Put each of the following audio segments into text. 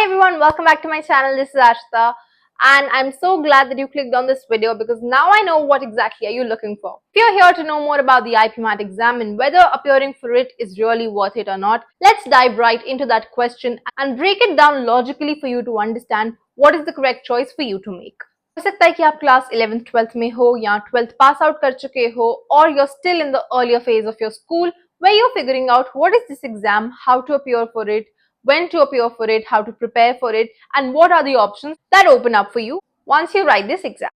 Hi everyone, welcome back to my channel. This is Ashita and I'm so glad that you clicked on this video because now I know what exactly are you looking for. If you're here to know more about the IPMAT exam and whether appearing for it is really worth it or not, let's dive right into that question and break it down logically for you to understand what is the correct choice for you to make. हो सकता है कि आप class 11th 12th में हो या 12th pass out कर चुके हो or you're still in the earlier phase of your school where you're figuring out what is this exam, how to appear for it, when to appear for it, how to prepare for it, and what are the options that open up for you once you write this exam.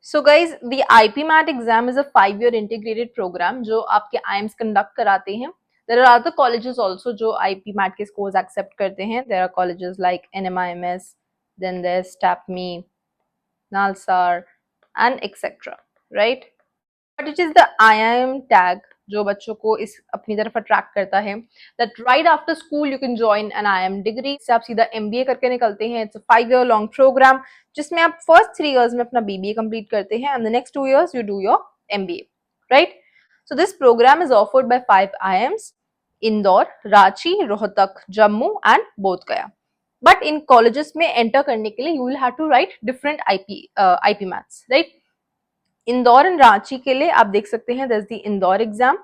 So guys, the IPMAT exam is a 5-year integrated program जो आपके IIMs conduct कराते हैं. There are other colleges also जो IPMAT के scores accept करते हैं. There are colleges like NMIMS, then there's TAPME, NALSAR, and etc. Right? But it is the IIM tag जो बच्चों को इस अपनी तरफ अट्रैक्ट करता है that right after school you can join an IIM degree. से आप सीधा MBA करके निकलते हैं. It's a 5-year long program जिसमें आप first 3 years में अपना BBA complete करते हैं and the next 2 years you do your MBA, right? So this program is offered by 5 IIMs: Indore, Ranchi, Rohtak, Jammu and बोध गया. But in colleges में enter करने के लिए you will have to write different IP maths, right? Indore and Ranchi के लिए आप देख सकते हैं there's the Indore exam.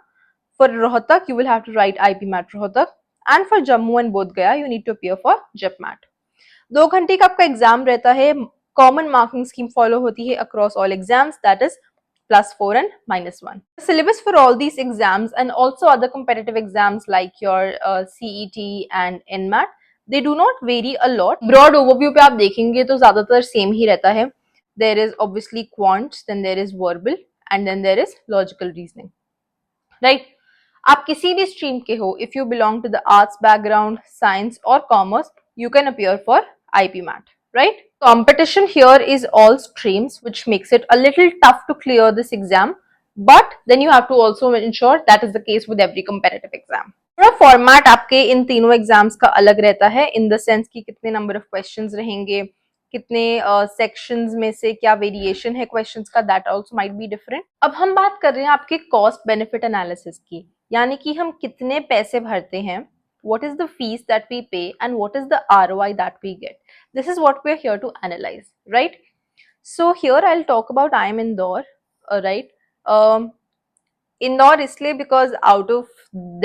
For Rohtak you will have to write IP MAT Rohtak and for Jammu and बोध गया you need to appear for JEPMAT. 2 घंटे का आपका एग्जाम रहता है. कॉमन मार्किंग स्कीम फॉलो होती है across all exams, that is +4 and -1. The syllabus for all these exams and also other competitive exams like your CET and NMAT, they do not vary a lot. Broad overview पे आप देखेंगे तो ज्यादातर same ही रहता है. There is obviously quants, then there is verbal and then there is logical reasoning, right? आप किसी भी stream के हो, if you belong to the arts background, science or commerce, you can appear for IPMAT, right? Competition here is all streams, which makes it a little tough to clear this exam, but then you have to also ensure that is the case with every competitive exam. पूरा format आपके इन तीनों exams का अलग रहता है in the sense कि कितने number of questions रहेंगे, कितने सेक्शंस में से क्या वेरिएशन है क्वेश्चंस का, that also might be different. अब हम बात कर रहे हैं आपके कॉस्ट बेनिफिट एनालिसिस की, यानी कि हम कितने पैसे भरते हैं, what is the fees that we pay and what is the ROI that we get. This is what we are here to analyze, right? So here I'll talk about IIM Indore, right? Indore इसलिए because out of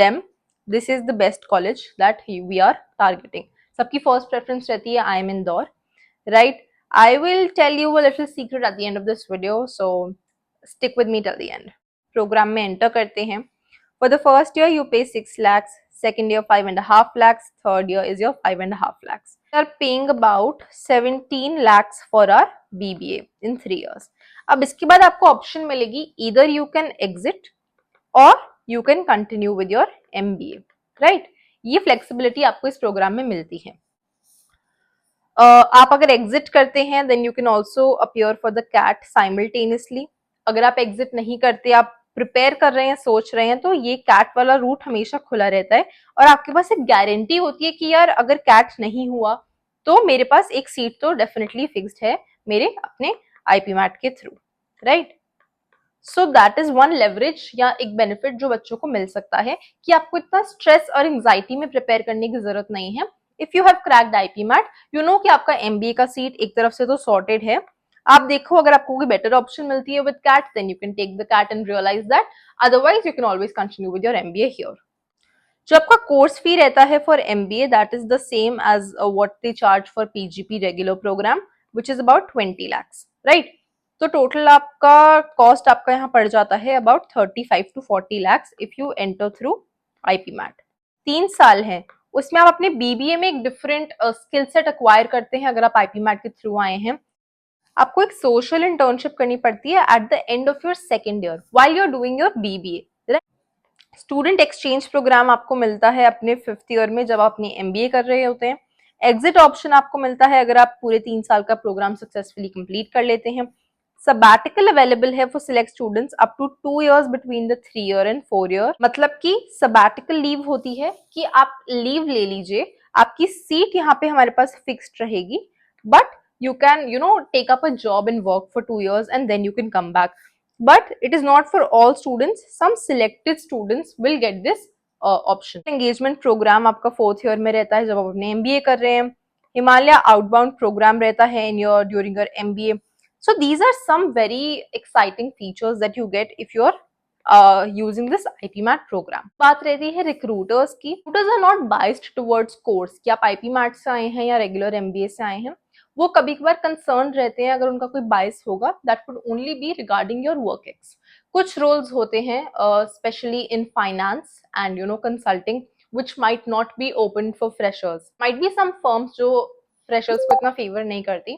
them this is the best college that we are targeting. सबकी first preference रहती है IIM Indore, right? I will tell you a little secret at the end of this video, so stick with me till the end. Program में enter करते हैं. For the first year you pay 6 lakhs, second year 5.5 lakhs, third year is your 5.5 lakhs. We are paying about 17 lakhs for our BBA in 3 years. अब इसके बाद आपको option मिलेगी either you can exit or you can continue with your MBA, right? ये flexibility आपको इस programme में मिलती है. आप अगर एग्जिट करते हैं then you can also appear for the CAT simultaneously. अगर आप एग्जिट नहीं करते, आप प्रिपेयर कर रहे हैं, सोच रहे हैं, तो ये कैट वाला रूट हमेशा खुला रहता है और आपके पास एक गारंटी होती है कि यार अगर कैट नहीं हुआ तो मेरे पास एक सीट तो डेफिनेटली फिक्स्ड है मेरे अपने IPMAT के through, right? So that is one leverage या एक बेनिफिट जो बच्चों को मिल सकता है कि आपको इतना स्ट्रेस और एंजाइटी में प्रिपेयर करने की जरूरत नहीं है. If you have cracked IPMAT, you know कि आपका MBA का सीट एक तरफ से तो सॉर्टेड है. आप देखो अगर आपको कोई बेटर ऑप्शन मिलती है with CAT then you can take the CAT and realise that, otherwise you can always continue with your MBA here. जो आपका कोर्स फी रहता है for MBA, that is the same as what they charge for PGP regular programme, which is about 20 lakhs, right? तो total आपका cost आपका यहाँ पड़ जाता है about 35 to 40 lakhs if you enter through IPMAT. 3 साल है, उसमें आप अपने BBA में एक डिफरेंट स्किल सेट एक्वायर करते हैं. अगर आप IPMAT के थ्रू आए हैं, आपको एक सोशल इंटर्नशिप करनी पड़ती है at the end of your second year while you are doing your BBA. Student exchange programme आपको मिलता है अपने 5th ईयर में जब आप अपनी MBA कर रहे होते हैं. एग्जिट ऑप्शन आपको मिलता है अगर आप पूरे 3 साल का प्रोग्राम सक्सेसफुली कंप्लीट कर लेते हैं. Sabbatical available है for select students up to 2 years between the 3 year and 4 year. मतलब कि sabbatical leave होती है कि आप लीव ले लीजिए, आपकी सीट यहाँ पे हमारे पास फिक्स्ड रहेगी, but you can take up a job and work for 2 years and then you can come back. But it is not for all students. Some selected students will get this option. Engagement program आपका 4th year में रहता है जब आप अपने MBA कर रहे हैं. हिमालय आउटबाउंड प्रोग्राम रहता है in your during your MBA. So these are some very exciting features that you get if you're using this IPMAT program. बात रहती है रिक्रूटर्स की. Recruiters are not biased towards course कि आप IPMAT से आए हैं या रेगुलर MBA से आए हैं. वो कभी कभार कंसर्न रहते हैं अगर उनका कोई बाइस होगा, that could only be regarding your work ex. कुछ रोल्स होते हैं specially in finance and consulting which might not be open for freshers. Might be some firms जो freshers को इतना फेवर नहीं करती,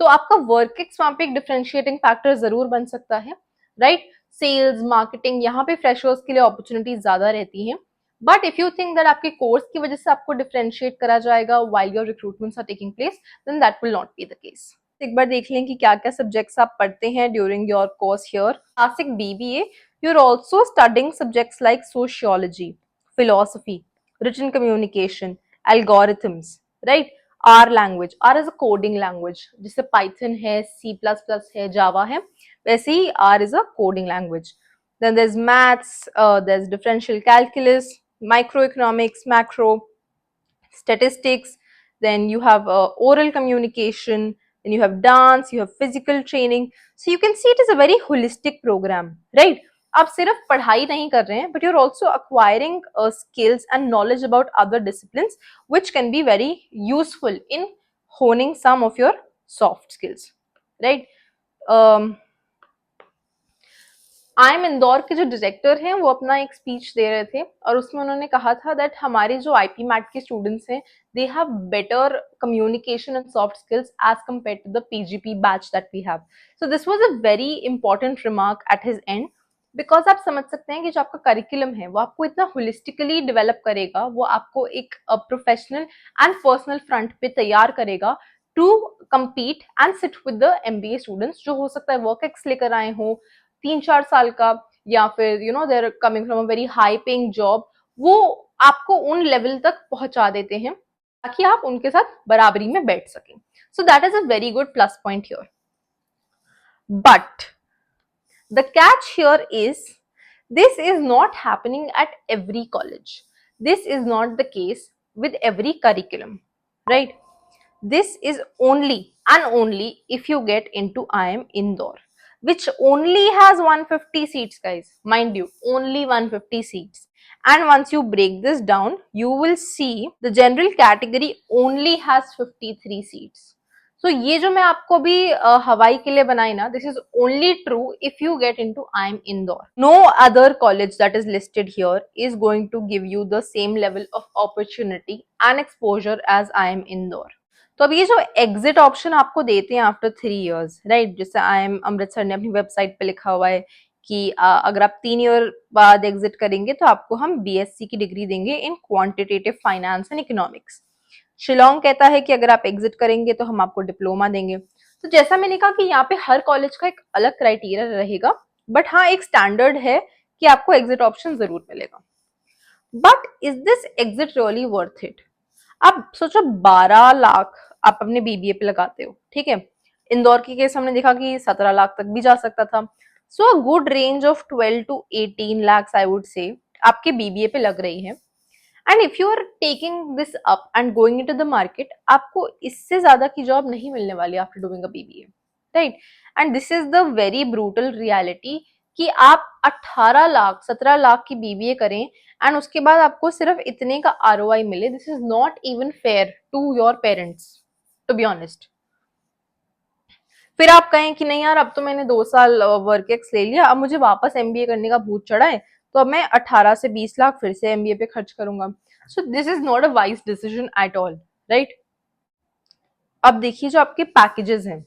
तो आपका वर्क एक्स वहाँ पे एक डिफरेंशिएटिंग फैक्टर जरूर बन सकता है, राइट. सेल्स, मार्केटिंग, यहाँ पे फ्रेशर्स के लिए अपॉर्चुनिटीज ज्यादा रहती हैं. But if you think that आपके कोर्स की वजह से आपको डिफरेंशिएट करा जाएगा while your recruitments are taking place, then that will not be the case. एक बार देख लें कि क्या क्या सब्जेक्ट्स आप पढ़ते हैं during your course here. Classic BBA, you are also studying subjects like sociology, philosophy, written communication, algorithms, right? R language, R is a coding language, जिससे Python है, C++ है, Java है, वैसे ही R is a coding language. Then there's maths, there's differential calculus, microeconomics, macro, statistics, then you have oral communication, then you have dance, you have physical training. So you can see it is a very holistic program, right? आप सिर्फ पढ़ाई नहीं कर रहे हैं, but you're also acquiring skills and knowledge about other disciplines which can be very useful in honing some of your soft skills, right? IIM Indore के जो director हैं वो अपना एक स्पीच दे रहे थे और उसमें उन्होंने कहा था दैट हमारे जो IPMAT के स्टूडेंट्स हैं they have better communication and soft skills as compare to the PGP batch that we have. So this was a very important remark at his end, because आप समझ सकते हैं कि जो आपका करिकुलम है वो आपको इतना होलिस्टिकली डेवलप करेगा, वो आपको एक प्रोफेशनल एंड पर्सनल फ्रंट पे तैयार करेगा to compete and sit with the MBA students जो हो सकता है वर्क एक्स लेकर आए हों 3-4 साल का, या फिर they're coming from a very high paying job. वो आपको उन लेवल तक पहुंचा देते हैं ताकि आप उनके साथ बराबरी में बैठ सकें. So that is a very good plus point here. But the catch here is this is not happening at every college. This is not the case with every curriculum, right? This is only and only if you get into IIM Indore, which only has 150 seats, guys. Mind you, only 150 seats. And once you break this down, you will see the general category only has 53 seats. So ये जो मैं आपको भी हवाई के लिए बनाई ना, this is only true if you get into IIM Indore. No other college that is listed here is going to give you the same level of opportunity and exposure as IIM Indore. तो अब ये जो exit option आपको देते हैं after 3 years, right, जैसे IIM Amritsar ने अपनी वेबसाइट पे लिखा हुआ है कि अगर आप 3 year बाद एग्जिट करेंगे तो आपको हम BSc की डिग्री देंगे इन quantitative finance and economics. Shillong कहता है कि अगर आप एग्जिट करेंगे तो हम आपको डिप्लोमा देंगे. तो जैसा मैंने कहा कि यहाँ पे हर कॉलेज का एक अलग क्राइटेरिया रहेगा, बट हाँ एक स्टैंडर्ड है कि आपको एग्जिट ऑप्शन जरूर मिलेगा. But is this exit really worth it? आप सोचो 12 लाख आप अपने BBA पे लगाते हो, ठीक है. इंदौर की केस हमने देखा कि 17 लाख तक भी जा सकता था. So a good range of 12 to 18 lakhs I would say आपके BBA पे लग रही है. And if you are taking this up and going into the market, आपको इससे ज्यादा की जॉब नहीं मिलने वाली after doing a BBA, right. And this is the very brutal reality कि आप 18 लाख 17 लाख की BBA करें एंड उसके बाद आपको सिर्फ इतने का ROI मिले. This is not even fair to your parents, to be honest. फिर आप कहें कि नहीं यार अब तो मैंने 2 साल वर्क एक्स ले लिया, अब मुझे वापस MBA करने का भूत चढ़ा है, तो अब मैं 18 से 20 लाख फिर से MBA पे खर्च करूंगा. So this is not a wise decision at all, right. अब देखिए जो आपके पैकेजेस हैं,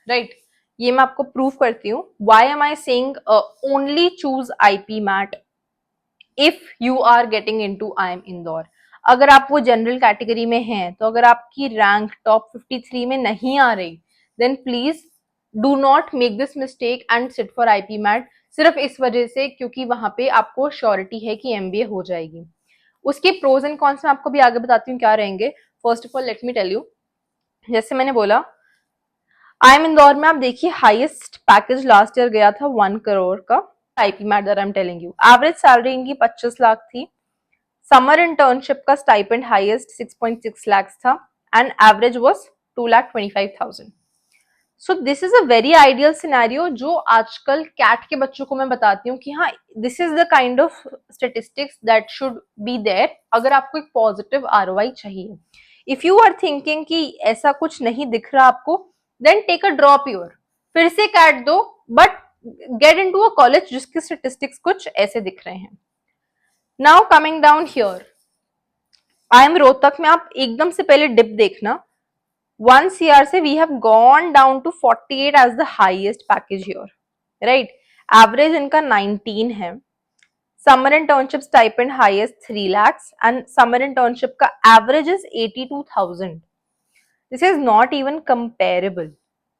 राइट, ये मैं आपको प्रूव करती हूँ. Why am I saying only choose IPMAT if you are getting into IIM Indore. अगर आप वो जनरल कैटेगरी में हैं, तो अगर आपकी रैंक टॉप 53 में नहीं आ रही, then please do not make this mistake and sit for IPMAT सिर्फ इस वजह से क्योंकि वहां पे आपको श्योरिटी है कि MBA हो जाएगी. उसके प्रोज एंड कॉन्स मैं आपको भी आगे बताती हूँ क्या रहेंगे. First of all let me tell you, जैसे मैंने बोला IIM इंदौर में आप देखिए हाईएस्ट पैकेज लास्ट ईयर गया था 1 crore का. IPMAT that I am telling you, average salary इनकी 25 लाख थी. समर इंटर्नशिप का स्टाइपेंड हाईएस्ट 6.6 lakhs था. and average was 2,25,000. So this is a very ideal scenario जो आजकल कैट के बच्चों को मैं बताती हूँ कि हाँ, this is the kind of statistics that should be there अगर आपको एक पॉजिटिव आरओआई चाहिए. इफ यू आर थिंकिंग कि ऐसा कुछ नहीं दिख रहा आपको, then take a drop year, फिर से कैट दो, but get into a college जिसके स्टेटिस्टिक्स कुछ ऐसे दिख रहे हैं. Now coming down here, IIM Rohtak में आप एकदम से पहले डिप देखना. 1 CR से we have gone down to 48 as the highest package here, right? Average इनका 19 है. Summer internship stipend highest 3 lakhs and summer internship का average is 82,000. This is not even comparable,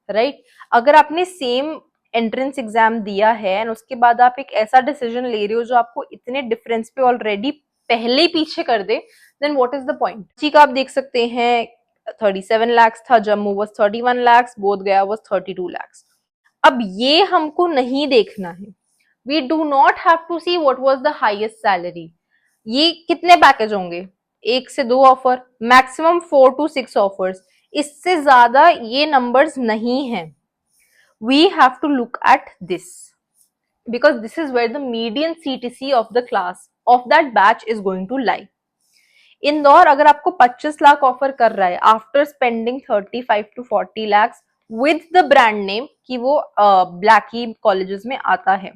right? अगर आपने same entrance exam दिया है and उसके बाद आप एक ऐसा decision ले रहे हो जो आपको इतने difference पे already पहले ही पीछे कर दे, then what is the point? जी का आप देख सकते हैं 37 lakhs था, जम्मू was 31 lakhs, बोध गया was 32 lakhs. अब ये हमको नहीं देखना है. We do not have to see what was the highest salary. ये कितने पैकेज होंगे? 1 से 2 ऑफर, मैक्सिमम 4 to 6 ऑफर्स. इससे ज्यादा ये नंबर्स नहीं हैं. We have to look at this because this is where the median CTC of the class of that batch is going to lie. Indore अगर आपको 25 लाख ऑफर कर रहा है after spending 35 to 40 lakhs with the brand name कि वो Blackie colleges में आता है,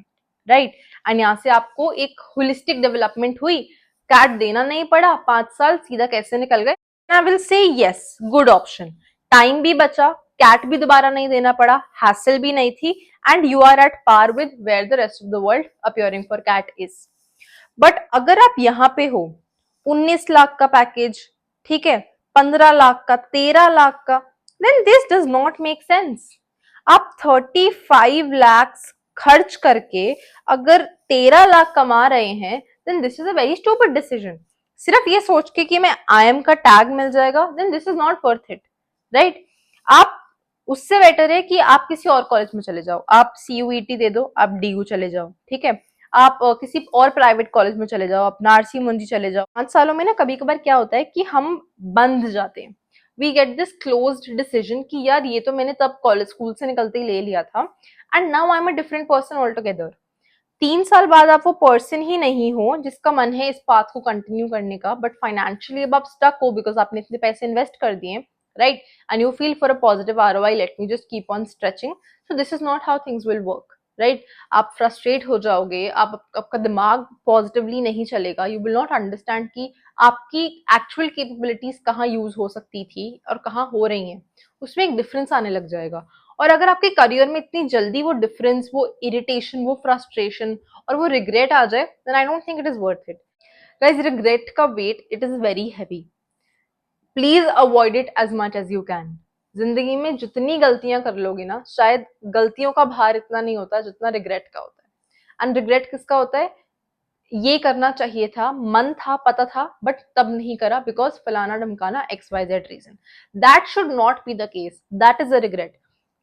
राइट? एंड यहाँ से आपको एक होलिस्टिक डेवलपमेंट हुई, कैट देना नहीं पड़ा, 5 साल सीधा कैसे निकल गए. आई विल से यस, गुड ऑप्शन. टाइम भी बचा, कैट भी दोबारा नहीं देना पड़ा, हैसल भी नहीं थी, and you are at par with where the rest of the world appearing for CAT is. But अगर आप यहाँ पे हो, 19 लाख का पैकेज, ठीक है, 15 लाख का, 13 लाख का, then this does not make sense. आप 35 लाख खर्च करके अगर 13 लाख कमा रहे हैं, then this is a very stupid decision. सिर्फ ये सोच के कि मैं IIM का टैग मिल जाएगा, then this is not worth it, right? आप उससे बेटर है कि आप किसी और कॉलेज में चले जाओ, आप CUET दे दो, आप DU चले जाओ, ठीक है, आप किसी और प्राइवेट कॉलेज में चले जाओ, अपना RC मुंजी चले जाओ. 5 सालों में ना कभी कभार क्या होता है कि हम बंध जाते हैं. We get this closed decision कि यार ये तो मैंने तब कॉलेज स्कूल से निकलते ही ले लिया था and now I am a different person all together. 3 साल बाद आप वो पर्सन ही नहीं हो जिसका मन है इस पाथ को कंटिन्यू करने का, बट फाइनेंशियली अब आप स्टक हो बिकॉज आपने इतने पैसे इन्वेस्ट कर दिए, right? And you feel for a positive ROI, let me just keep on stretching. So this is not how things will work, right? आप फ्रस्ट्रेट हो जाओगे, आपका दिमाग पॉजिटिवली नहीं चलेगा, यू विल नॉट अंडरस्टैंड कि आपकी एक्चुअल कैपेबिलिटीज कहाँ यूज हो सकती थी और कहाँ हो रही हैं. उसमें एक डिफरेंस आने लग जाएगा. और अगर आपके करियर में इतनी जल्दी वो डिफरेंस, वो इरिटेशन, वो फ्रस्ट्रेशन और वो रिग्रेट आ जाए, then I don't think it is worth it. Guys, regret का weight it is very heavy. Please avoid it as much as you can. जिंदगी में जितनी गलतियां कर लोगे ना, शायद गलतियों का भार इतना नहीं होता जितना रिग्रेट का होता है. एंड रिग्रेट किसका होता है? ये करना चाहिए था, मन था, पता था, बट तब नहीं करा बिकॉज फलाना ढमकाना XYZ reason. That should not be the case. That is a regret.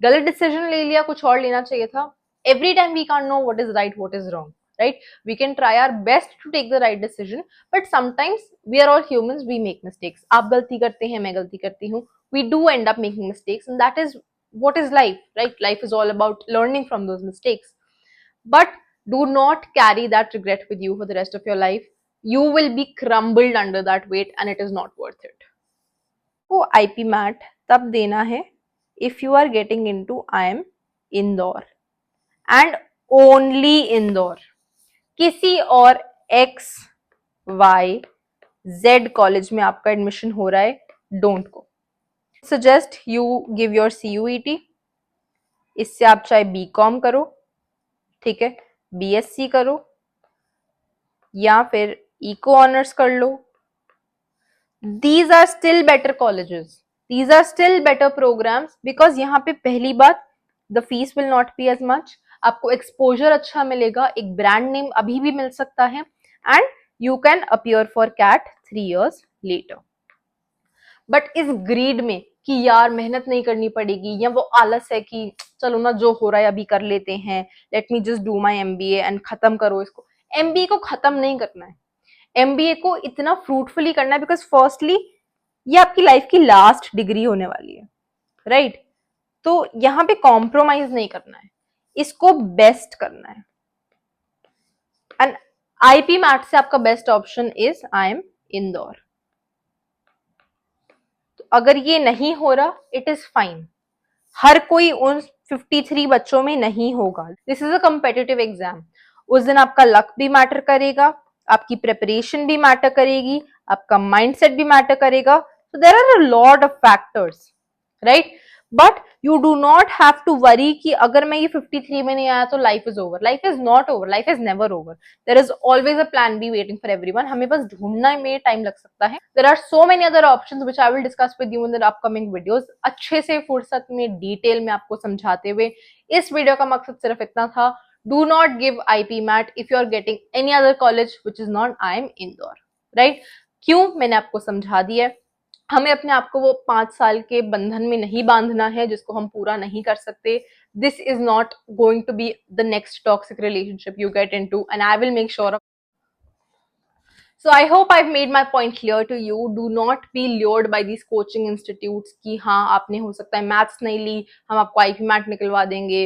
गलत डिसीजन ले लिया, कुछ और लेना चाहिए था. Every time we can't know what is right, what is wrong, right? We can try our best to take the right decision, but sometimes we are all humans, we make mistakes. आप गलती करते हैं, मैं गलती करती हूँ, we do end up making mistakes, and that is what is life, right? Life is all about learning from those mistakes. But do not carry that regret with you for the rest of your life. You will be crumbled under that weight and it is not worth it. तो IP MAT तब देना है if you are getting into IIM Indore and only Indore. किसी और XYZ college में आपका admission हो रहा है, don't go. Suggest you give your CUET. इससे आप चाहे BCom करो, ठीक है, BSc करो, या फिर इको ऑनर्स कर लो. These are still better colleges. These are still better programs because यहाँ पे पहली बात, the fees will not be as much. आपको एक्सपोजर अच्छा मिलेगा, एक ब्रांड नेम अभी भी मिल सकता है, and you can appear for CAT 3 years later. But इस ग्रीड में कि यार मेहनत नहीं करनी पड़ेगी, या वो आलस है कि चलो ना जो हो रहा है अभी कर लेते हैं, let me just do my MBA and खत्म करो इसको. MBA को खत्म नहीं करना है, MBA को इतना फ्रूटफुली करना है बिकॉज फर्स्टली ये आपकी लाइफ की लास्ट डिग्री होने वाली है, राइट? तो यहाँ पे कॉम्प्रोमाइज नहीं करना है, इसको बेस्ट करना है। एंड आईपी मैट से आपका best option is IIM Indore. तो अगर ये नहीं हो रहा, इट इज फाइन, हर कोई उन 53 बच्चों में नहीं होगा। This is a competitive exam. उस दिन आपका लक भी मैटर करेगा, आपकी प्रिपरेशन भी मैटर करेगी, आपका माइंडसेट भी मैटर करेगा। So there are a lot of factors, right? But you do not have to worry कि अगर मैं ये 53 में नहीं आया तो life is over. Life is not over, life is never over. There is always a plan B waiting for everyone. हमें बस ढूंढना में टाइम लग सकता है। There are so many other options which I will discuss with you in the upcoming videos, अच्छे से फुर्सत में डिटेल में आपको समझाते हुए। इस वीडियो का मकसद सिर्फ इतना था, do not give IPMAT if you are getting any other college which is not IIM Indore, right? क्यों, मैंने आपको समझा दिया है। हमें अपने आप को वो 5 साल के बंधन में नहीं बांधना है जिसको हम पूरा नहीं कर सकते। This is not going to be the next toxic relationship you get into, and I will make sure. So I hope I've made my point clear to you. Do not be lured by these coaching institutes कि हाँ आपने हो सकता है maths नहीं ली, हम आपको IP mat निकलवा देंगे।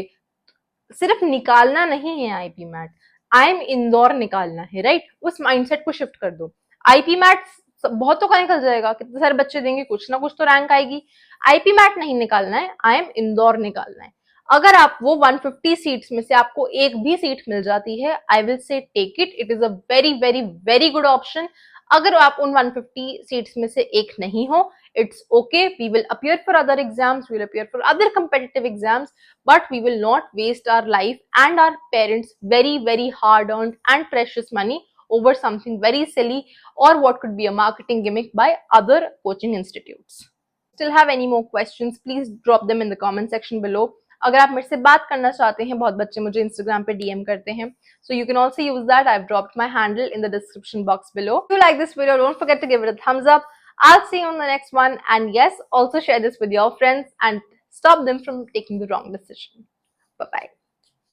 सिर्फ निकालना नहीं है आईपी मैट, IIM इंदौर निकालना है, राइट? उस माइंडसेट को शिफ्ट कर दो। आईपी मैट बहुतों का निकल जाएगा, कितने सारे बच्चे देंगे, कुछ ना कुछ तो रैंक आएगी। आईपी मैट नहीं निकालना है, IIM इंदौर निकालना है। अगर आप वो 150 सीट्स में से आपको एक भी सीट मिल जाती है, I will say take it, it is a very very very good option. अगर आप उन 150 सीट्स में से एक नहीं हो, it's okay, we will appear for other exams, we will appear for other competitive exams, but we will not waste our life and our parents very very hard earned and precious money over something very silly or what could be a marketing gimmick by other coaching institutes. Still have any more questions, please drop them in the comment section below. अगर आप मेरे से बात करना चाहते हैं, बहुत बच्चे मुझे इंस्टाग्राम पे डीएम करते हैं, so you can also use that. I've dropped my handle in the description box below. If you like this video, don't forget to give it a thumbs up. I'll see you on the next one, and yes, also share this with your friends and stop them from taking the wrong decision. Bye bye.